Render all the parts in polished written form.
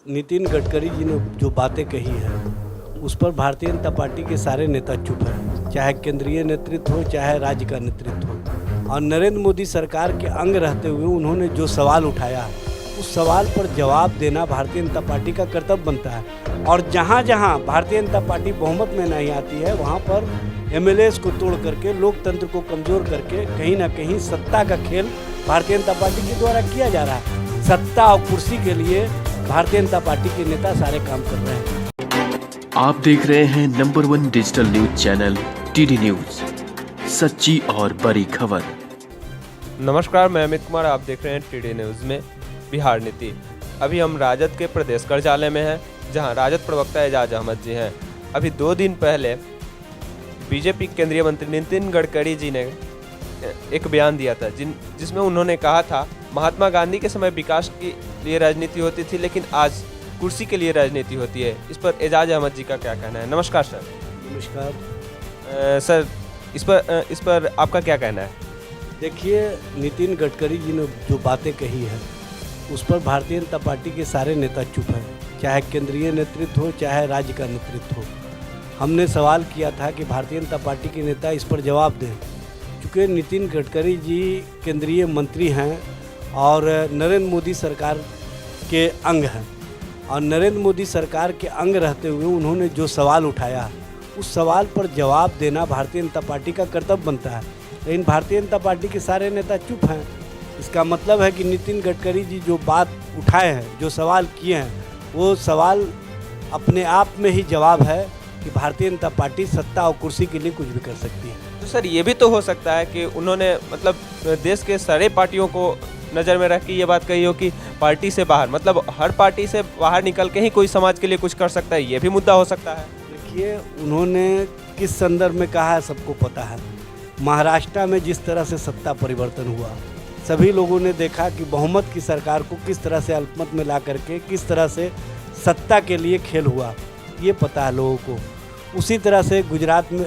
नितिन गडकरी जी ने जो बातें कही हैं उस पर भारतीय जनता पार्टी के सारे नेता चुप हैं, चाहे केंद्रीय नेतृत्व हो चाहे राज्य का नेतृत्व हो। और नरेंद्र मोदी सरकार के अंग रहते हुए उन्होंने जो सवाल उठाया है उस सवाल पर जवाब देना भारतीय जनता पार्टी का कर्तव्य बनता है। और जहाँ जहाँ भारतीय जनता पार्टी बहुमत में नहीं आती है वहाँ पर एमएलएस को तोड़ करके लोकतंत्र को कमज़ोर करके कहीं ना कहीं सत्ता का खेल भारतीय जनता पार्टी के द्वारा किया जा रहा है। सत्ता और कुर्सी के लिए भारतीय जनता पार्टी के नेता सारे काम कर रहे हैं। आप देख रहे हैं number 1 digital news channel TD news, सच्ची और बड़ी खबर। नमस्कार, मैं अमित कुमार, आप देख रहे हैं टीडी न्यूज में बिहार नीति। अभी हम राजद के प्रदेश कार्यालय में हैं, जहां राजद प्रवक्ता एजाज अहमद जी हैं। अभी 2 दिन पहले बीजेपी केंद्रीय मंत्री नितिन गडकरी जी ने एक बयान दिया था जिसमें उन्होंने कहा था महात्मा गांधी के समय विकास के लिए राजनीति होती थी, लेकिन आज कुर्सी के लिए राजनीति होती है। इस पर एजाज अहमद जी का क्या कहना है? नमस्कार सर। नमस्कार सर, इस पर आपका क्या कहना है? देखिए, नितिन गडकरी जी ने जो बातें कही हैं उस पर भारतीय जनता पार्टी के सारे नेता चुप हैं, चाहे केंद्रीय नेतृत्व हो चाहे राज्य का नेतृत्व हो। हमने सवाल किया था कि भारतीय जनता पार्टी के नेता इस पर जवाब दें, क्योंकि नितिन गडकरी जी केंद्रीय मंत्री हैं और नरेंद्र मोदी सरकार के अंग हैं। और नरेंद्र मोदी सरकार के अंग रहते हुए उन्होंने जो सवाल उठाया उस सवाल पर जवाब देना भारतीय जनता पार्टी का कर्तव्य बनता है। लेकिन भारतीय जनता पार्टी के सारे नेता चुप हैं। इसका मतलब है कि नितिन गडकरी जी जो बात उठाए हैं, जो सवाल किए हैं, वो सवाल अपने आप में ही जवाब है कि भारतीय जनता पार्टी सत्ता और कुर्सी के लिए कुछ भी कर सकती है। तो सर, ये भी तो हो सकता है कि उन्होंने मतलब देश के सारे पार्टियों को नज़र में रख के ये बात कही हो कि पार्टी से बाहर, मतलब हर पार्टी से बाहर निकल के ही कोई समाज के लिए कुछ कर सकता है। ये भी मुद्दा हो सकता है। देखिए, उन्होंने किस संदर्भ में कहा है सबको पता है। महाराष्ट्र में जिस तरह से सत्ता परिवर्तन हुआ, सभी लोगों ने देखा कि बहुमत की सरकार को किस तरह से अल्पमत में ला करके किस तरह से सत्ता के लिए खेल हुआ, ये पता है लोगों को। उसी तरह से गुजरात में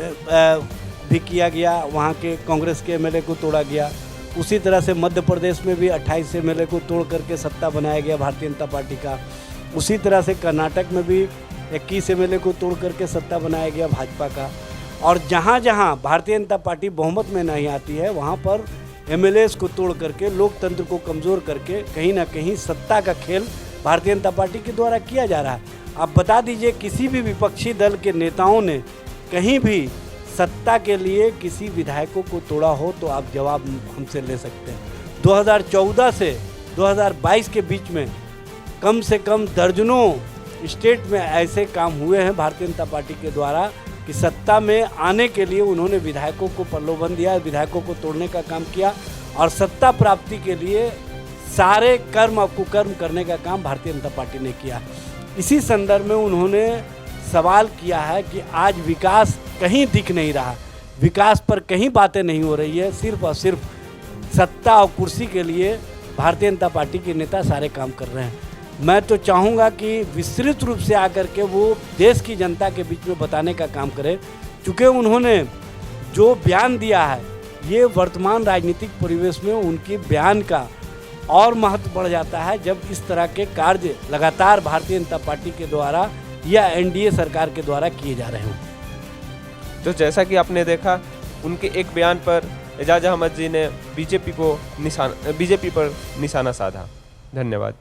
भी किया गया, वहाँ के कांग्रेस के एमएलए को तोड़ा गया। उसी तरह से मध्य प्रदेश में भी 28 एमएलए को तोड़ करके सत्ता बनाया गया भारतीय जनता पार्टी का। उसी तरह से कर्नाटक में भी 21 एमएलए को तोड़ करके सत्ता बनाया गया भाजपा का। और जहाँ जहाँ भारतीय जनता पार्टी बहुमत में नहीं आती है वहाँ पर एमएलएस को तोड़ करके लोकतंत्र को कमज़ोर करके कहीं ना कहीं सत्ता का खेल भारतीय जनता पार्टी के द्वारा किया जा रहा है। आप बता दीजिए, किसी भी विपक्षी दल के नेताओं ने कहीं भी सत्ता के लिए किसी विधायकों को तोड़ा हो तो आप जवाब हमसे ले सकते हैं। 2014 से 2022 के बीच में कम से कम दर्जनों स्टेट में ऐसे काम हुए हैं भारतीय जनता पार्टी के द्वारा कि सत्ता में आने के लिए उन्होंने विधायकों को प्रलोभन दिया, विधायकों को तोड़ने का काम किया और सत्ता प्राप्ति के लिए सारे कर्म और कुकर्म करने का काम भारतीय जनता पार्टी ने किया। इसी संदर्भ में उन्होंने सवाल किया है कि आज विकास कहीं दिख नहीं रहा, विकास पर कहीं बातें नहीं हो रही है, सिर्फ और सिर्फ सत्ता और कुर्सी के लिए भारतीय जनता पार्टी के नेता सारे काम कर रहे हैं। मैं तो चाहूँगा कि विस्तृत रूप से आकर के वो देश की जनता के बीच में बताने का काम करें, क्योंकि उन्होंने जो बयान दिया है ये वर्तमान राजनीतिक परिवेश में उनके बयान का और महत्व बढ़ जाता है जब इस तरह के कार्य लगातार भारतीय जनता पार्टी के द्वारा या एनडीए सरकार के द्वारा किए जा रहे हैं। तो जैसा कि आपने देखा, उनके एक बयान पर एजाज अहमद जी ने बीजेपी पर निशाना साधा। धन्यवाद।